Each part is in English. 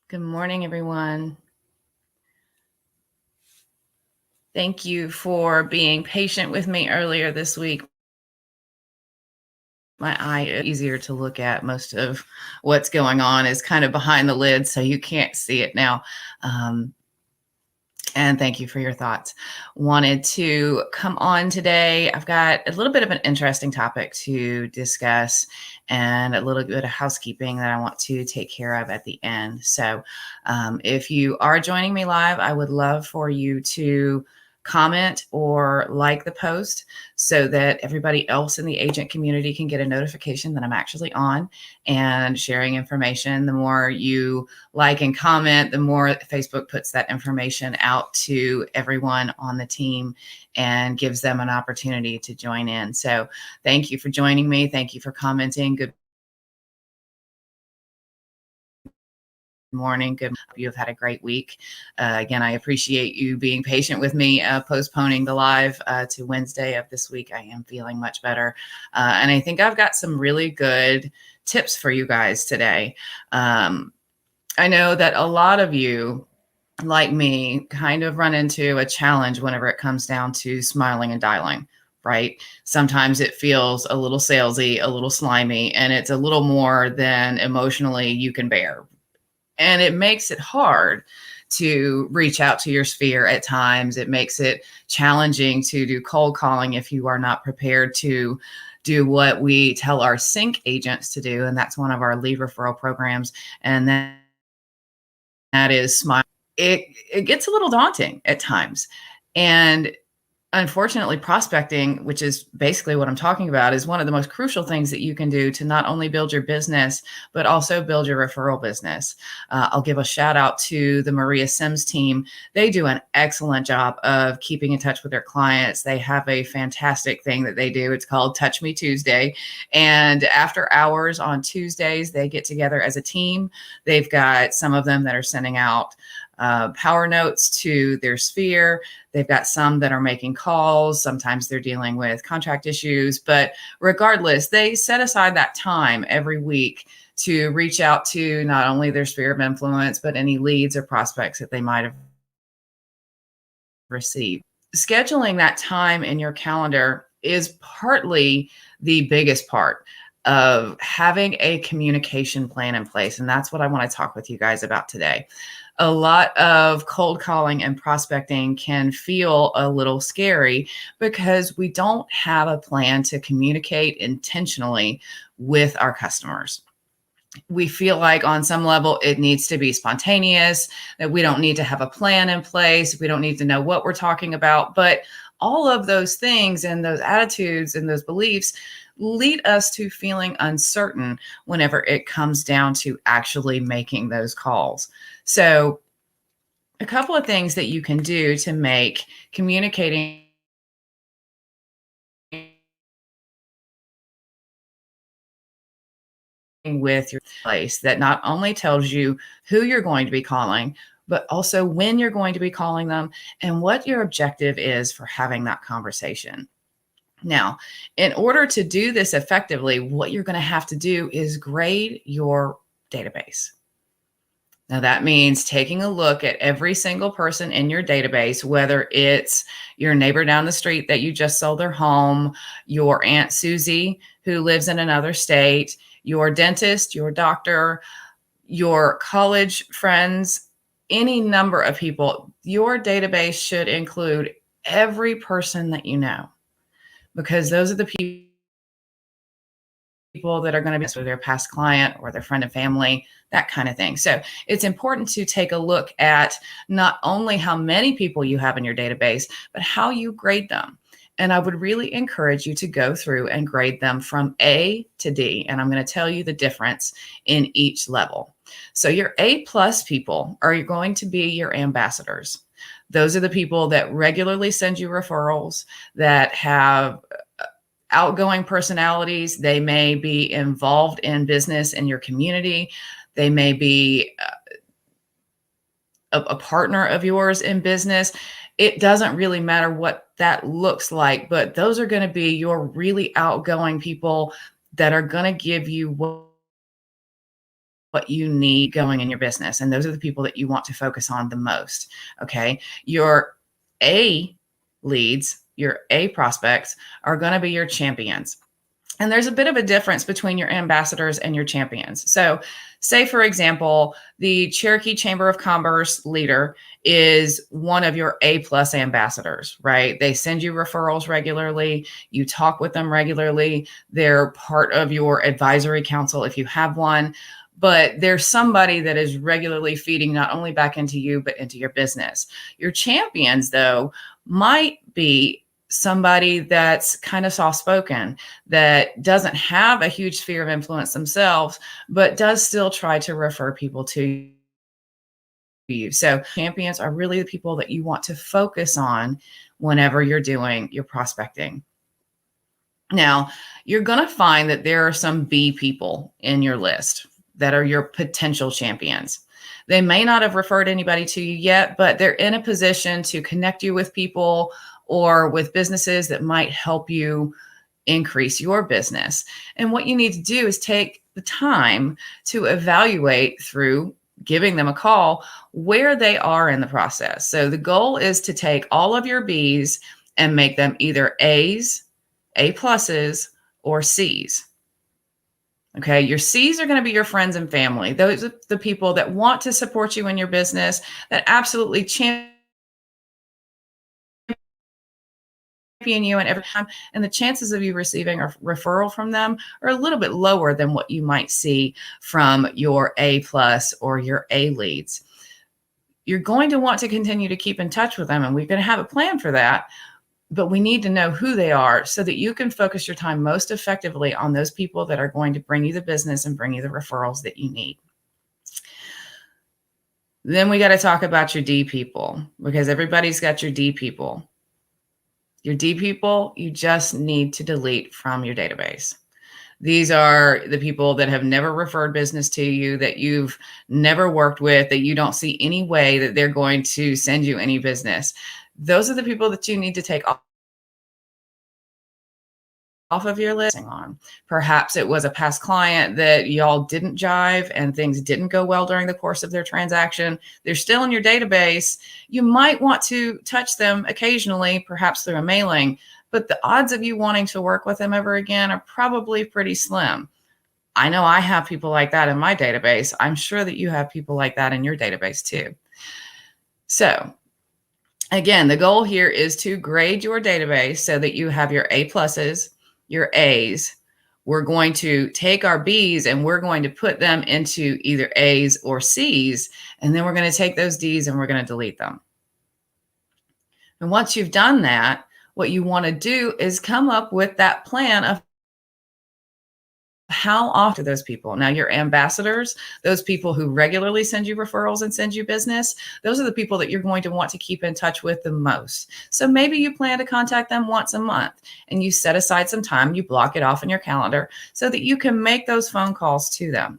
Good morning, everyone. Thank you for being patient with me earlier this week. My eye is easier to look at. Most of what's going on is kind of behind the lid, so you can't see it now. And thank you for your thoughts. Wanted to come on today. I've got a little bit of an interesting topic to discuss and a little bit of housekeeping that I want to take care of at the end. So, if you are joining me live, I would love for you to comment or like the post so that everybody else in the agent community can get a notification that I'm actually on and sharing information. The more you like and comment, the more Facebook puts that information out to everyone on the team and gives them an opportunity to join in. So thank you for joining me. Thank you for commenting. Good morning. Good. You have had a great week. Again, I appreciate you being patient with me, postponing the live to Wednesday of this week. I am feeling much better. And I think I've got some really good tips for you guys today. I know that a lot of you, like me, kind of run into a challenge whenever it comes down to smiling and dialing, right? Sometimes it feels a little salesy, a little slimy, and it's a little more than emotionally you can bear. And it makes it hard to reach out to your sphere at times. It makes it challenging to do cold calling if you are not prepared to do what we tell our sync agents to do. And that's one of our lead referral programs. And then that is smile. It gets a little daunting at times. And unfortunately, prospecting, which is basically what I'm talking about, is one of the most crucial things that you can do to not only build your business, but also build your referral business. I'll give a shout out to the Maria Sims team. They do an excellent job of keeping in touch with their clients. They have a fantastic thing that they do. It's called Touch Me Tuesday. And after hours on Tuesdays, they get together as a team. They've got some of them that are sending out power notes to their sphere. They've got some that are making calls. Sometimes they're dealing with contract issues, but regardless, they set aside that time every week to reach out to not only their sphere of influence, but any leads or prospects that they might have received. Scheduling that time in your calendar is partly the biggest part of having a communication plan in place. And that's what I want to talk with you guys about today. A lot of cold calling and prospecting can feel a little scary because we don't have a plan to communicate intentionally with our customers. We feel like on some level it needs to be spontaneous, that we don't need to have a plan in place. We don't need to know what we're talking about. But all of those things and those attitudes and those beliefs lead us to feeling uncertain whenever it comes down to actually making those calls. So, a couple of things that you can do to make communicating with your place that not only tells you who you're going to be calling, but also when you're going to be calling them and what your objective is for having that conversation. Now, in order to do this effectively, what you're going to have to do is grade your database. Now, that means taking a look at every single person in your database, whether it's your neighbor down the street that you just sold their home, your Aunt Susie who lives in another state, your dentist, your doctor, your college friends, any number of people. Your database should include every person that you know, because those are the people that are going to be their past client or their friend and family, that kind of thing. So it's important to take a look at not only how many people you have in your database, but how you grade them. And I would really encourage you to go through and grade them from A to D. And I'm going to tell you the difference in each level. So your A plus people are going to be your ambassadors. Those are the people that regularly send you referrals, that have outgoing personalities. They may be involved in business in your community. They may be a partner of yours in business. It doesn't really matter what that looks like, but those are going to be your really outgoing people that are going to give you what you need going in your business. And those are the people that you want to focus on the most. Okay. Your A leads, your A prospects are going to be your champions. And there's a bit of a difference between your ambassadors and your champions. So, say, for example, the Cherokee Chamber of Commerce leader is one of your A plus ambassadors, right? They send you referrals regularly. You talk with them regularly. They're part of your advisory council if you have one. But there's somebody that is regularly feeding not only back into you, but into your business. Your champions, though, might be somebody that's kind of soft spoken, that doesn't have a huge sphere of influence themselves, but does still try to refer people to you. So champions are really the people that you want to focus on whenever you're doing your prospecting. Now, you're going to find that there are some B people in your list that are your potential champions. They may not have referred anybody to you yet, but they're in a position to connect you with people or with businesses that might help you increase your business. And what you need to do is take the time to evaluate through giving them a call where they are in the process. So the goal is to take all of your Bs and make them either A's, A pluses, or C's. Okay, your C's are going to be your friends and family. Those are the people that want to support you in your business, that absolutely champion you and every time. And the chances of you receiving a referral from them are a little bit lower than what you might see from your A plus or your A leads. You're going to want to continue to keep in touch with them, and we're going to have a plan for that. But we need to know who they are so that you can focus your time most effectively on those people that are going to bring you the business and bring you the referrals that you need. Then we got to talk about your D people, because everybody's got your D people. Your D people, you just need to delete from your database. These are the people that have never referred business to you, that you've never worked with, that you don't see any way that they're going to send you any business. Those are the people that you need to take off of your list on. Perhaps it was a past client that y'all didn't jive and things didn't go well during the course of their transaction. They're still in your database. You might want to touch them occasionally, perhaps through a mailing, but the odds of you wanting to work with them ever again are probably pretty slim. I know I have people like that in my database. I'm sure that you have people like that in your database too. So again, the goal here is to grade your database so that you have your A pluses, your A's. We're going to take our B's and we're going to put them into either A's or C's. And then we're going to take those D's and we're going to delete them. And once you've done that, what you want to do is come up with that plan of how often those people. Now, your ambassadors, those people who regularly send you referrals and send you business, those are the people that you're going to want to keep in touch with the most. So maybe you plan to contact them once a month and you set aside some time, you block it off in your calendar so that you can make those phone calls to them.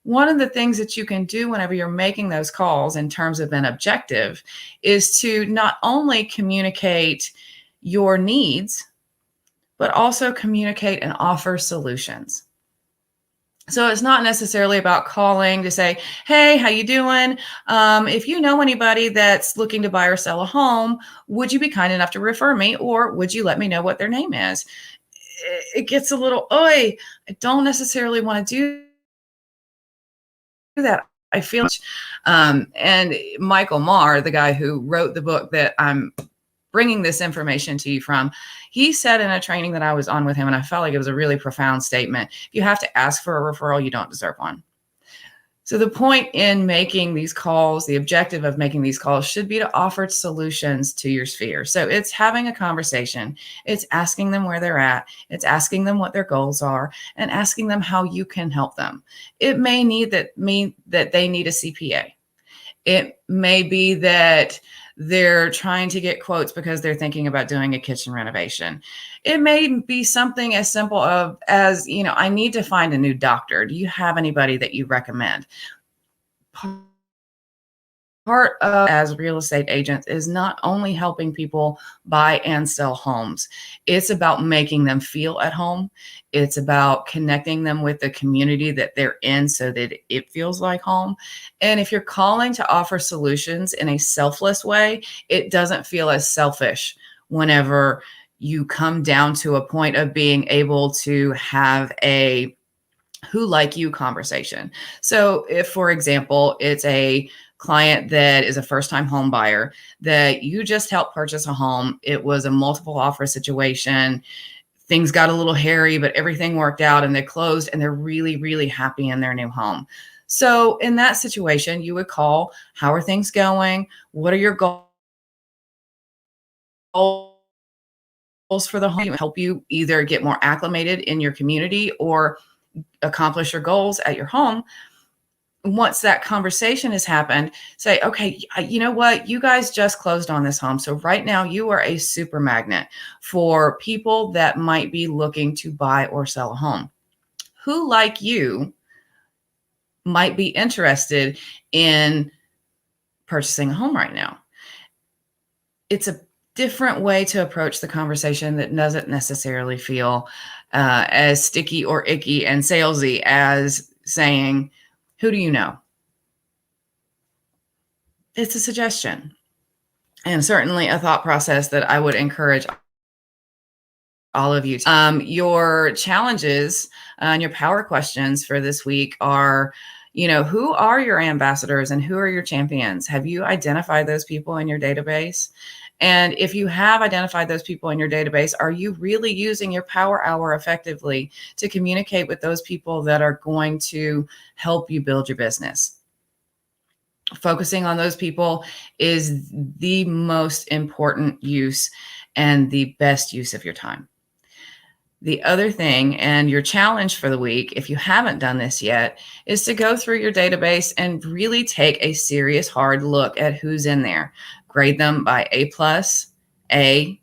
One of the things that you can do whenever you're making those calls in terms of an objective is to not only communicate your needs, but also communicate and offer solutions. So it's not necessarily about calling to say, hey, how you doing? If you know anybody that's looking to buy or sell a home, would you be kind enough to refer me? Or would you let me know what their name is? It gets a little, I don't necessarily want to do that. I feel, and Michael Marr, the guy who wrote the book that I'm bringing this information to you from, he said in a training that I was on with him, and I felt like it was a really profound statement: if you have to ask for a referral, you don't deserve one. So the point in making these calls, the objective of making these calls should be to offer solutions to your sphere. So it's having a conversation, it's asking them where they're at, it's asking them what their goals are, and asking them how you can help them. It may mean that they need a CPA. It may be that they're trying to get quotes because they're thinking about doing a kitchen renovation. It may be something as simple as, I need to find a new doctor. Do you have anybody that you recommend? Part part of as real estate agents is not only helping people buy and sell homes, it's about making them feel at home. It's about connecting them with the community that they're in so that it feels like home. And if you're calling to offer solutions in a selfless way, it doesn't feel as selfish whenever you come down to a point of being able to have a who like you conversation. So if, for example, it's a client that is a first-time home buyer that you just helped purchase a home, it was a multiple offer situation, things got a little hairy, but everything worked out and they closed and they're really, really happy in their new home. So in that situation, you would call, how are things going? What are your goals for the home? Help you either get more acclimated in your community or accomplish your goals at your home. Once that conversation has happened, say, okay, you know what? You guys just closed on this home. So right now you are a super magnet for people that might be looking to buy or sell a home. Who like you might be interested in purchasing a home right now? It's a different way to approach the conversation that doesn't necessarily feel as sticky or icky and salesy as saying, who do you know? It's a suggestion and certainly a thought process that I would encourage all of you. Your challenges and your power questions for this week are, who are your ambassadors and who are your champions? Have you identified those people in your database? And if you have identified those people in your database, are you really using your power hour effectively to communicate with those people that are going to help you build your business? Focusing on those people is the most important use and the best use of your time. The other thing, and your challenge for the week, if you haven't done this yet, is to go through your database and really take a serious, hard look at who's in there. Grade them by A+, A,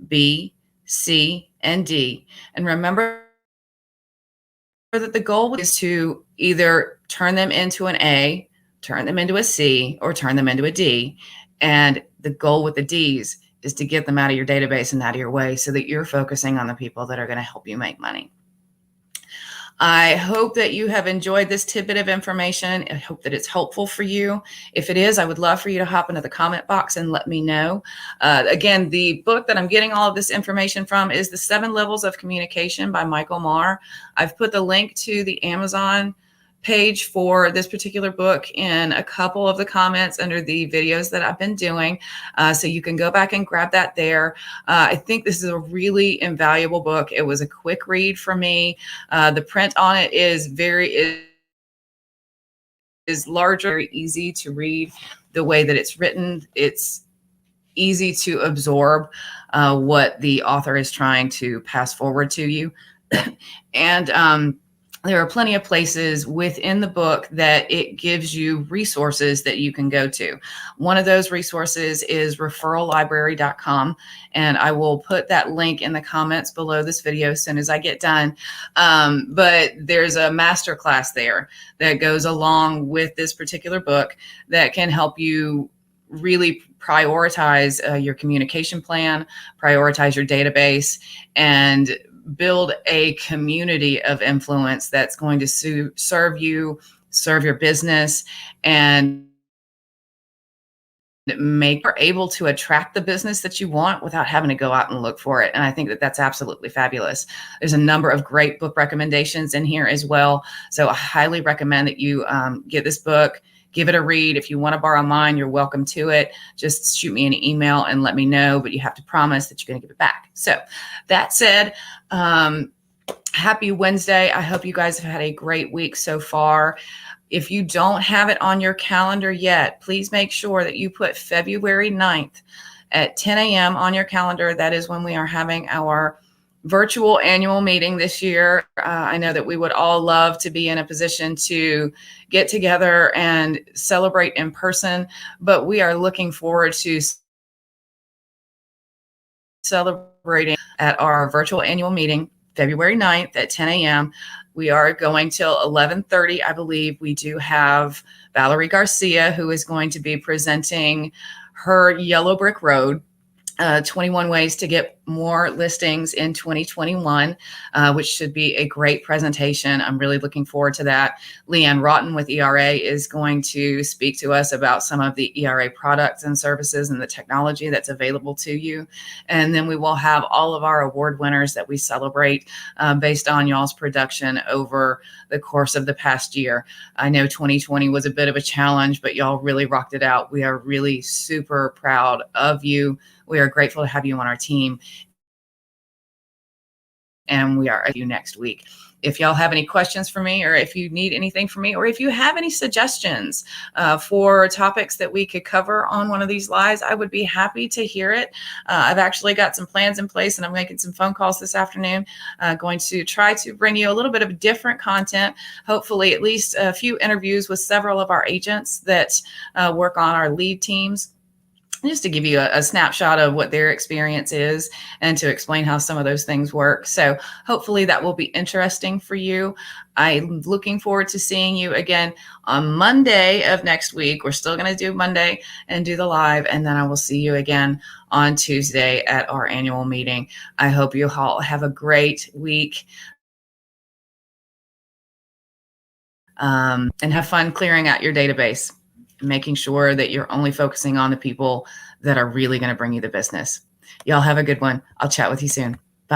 B, C, and D. And remember that the goal is to either turn them into an A, turn them into a C, or turn them into a D. And the goal with the Ds is to get them out of your database and out of your way so that you're focusing on the people that are going to help you make money. I hope that you have enjoyed this tidbit of information. I hope that it's helpful for you. If it is, I would love for you to hop into the comment box and let me know. Again, the book that I'm getting all of this information from is The 7 Levels of Communication by Michael Marr. I've put the link to the Amazon page for this particular book in a couple of the comments under the videos that I've been doing. So you can go back and grab that there. I think this is a really invaluable book. It was a quick read for me. The print on it is larger, very easy to read. The way that it's written, it's easy to absorb what the author is trying to pass forward to you. And there are plenty of places within the book that it gives you resources that you can go to. One of those resources is referrallibrary.com, and I will put that link in the comments below this video as soon as I get done. But there's a masterclass there that goes along with this particular book that can help you really prioritize your communication plan, prioritize your database, and build a community of influence that's going to serve you, serve your business, and make you able to attract the business that you want without having to go out and look for it. And I think that that's absolutely fabulous. There's a number of great book recommendations in here as well. So I highly recommend that you get this book. Give it a read. If you want to borrow mine, you're welcome to it. Just shoot me an email and let me know, but you have to promise that you're going to give it back. So that said, happy Wednesday. I hope you guys have had a great week so far. If you don't have it on your calendar yet, please make sure that you put February 9th at 10 a.m. on your calendar. That is when we are having our virtual annual meeting this year. I know that we would all love to be in a position to get together and celebrate in person, but we are looking forward to celebrating at our virtual annual meeting February 9th at 10 a.m. We are going till 11:30, I believe. We do have Valerie Garcia, who is going to be presenting her Yellow Brick Road, 21 ways to get more listings in 2021, which should be a great presentation. I'm really looking forward to that. Leanne Rotten with ERA is going to speak to us about some of the ERA products and services and the technology that's available to you. And then we will have all of our award winners that we celebrate based on y'all's production over the course of the past year. I know 2020 was a bit of a challenge, but y'all really rocked it out. We are really super proud of you. We are grateful to have you on our team, and we are with you next week. If y'all have any questions for me, or if you need anything from me, or if you have any suggestions for topics that we could cover on one of these lives, I would be happy to hear it. I've actually got some plans in place, and I'm making some phone calls this afternoon. Going to try to bring you a little bit of different content, hopefully at least a few interviews with several of our agents that work on our lead teams, just to give you a snapshot of what their experience is and to explain how some of those things work. So hopefully that will be interesting for you. I'm looking forward to seeing you again on Monday of next week. We're still going to do Monday and do the live, and then I will see you again on Tuesday at our annual meeting. I hope you all have a great week. And have fun clearing out your database, making sure that you're only focusing on the people that are really going to bring you the business. Y'all have a good one. I'll chat with you soon.